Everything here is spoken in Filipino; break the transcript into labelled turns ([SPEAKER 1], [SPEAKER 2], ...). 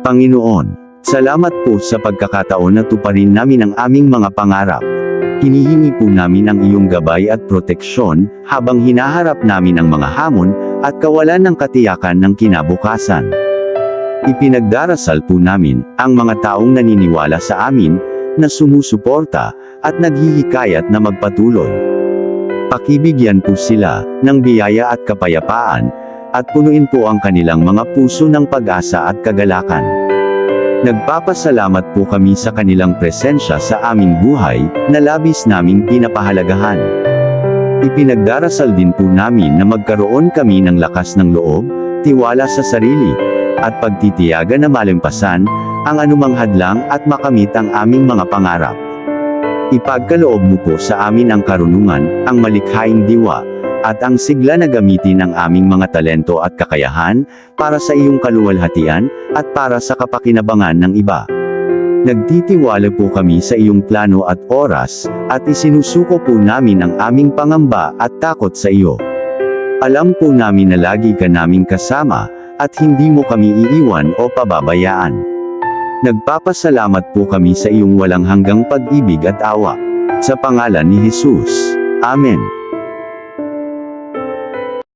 [SPEAKER 1] Panginoon, salamat po sa pagkakataon na tuparin namin ang aming mga pangarap. Hinihingi po namin ang iyong gabay at proteksyon, habang hinaharap namin ang mga hamon, at kawalan ng katiyakan ng kinabukasan. Ipinagdarasal po namin, ang mga taong naniniwala sa amin, na sumusuporta, at naghihikayat na magpatuloy. Pakibigyan po sila, ng biyaya at kapayapaan, at punuin po ang kanilang mga puso ng pag-asa at kagalakan. Nagpapasalamat po kami sa kanilang presensya sa aming buhay, na labis naming pinapahalagahan. Ipinagdarasal din po namin na magkaroon kami ng lakas ng loob, tiwala sa sarili, at pagtitiyaga na malampasan ang anumang hadlang at makamit ang aming mga pangarap. Ipagkaloob mo po sa amin ang karunungan, ang malikhaing diwa, at ang sigla na gamitin ang aming mga talento at kakayahan, para sa iyong kaluwalhatian, at para sa kapakinabangan ng iba. Nagtitiwala po kami sa iyong plano at oras, at isinusuko po namin ang aming pangamba at takot sa iyo. Alam po namin na lagi ka naming kasama, at hindi mo kami iiwan o pababayaan. Nagpapasalamat po kami sa iyong walang hanggang pag-ibig at awa. Sa pangalan ni Jesus. Amen.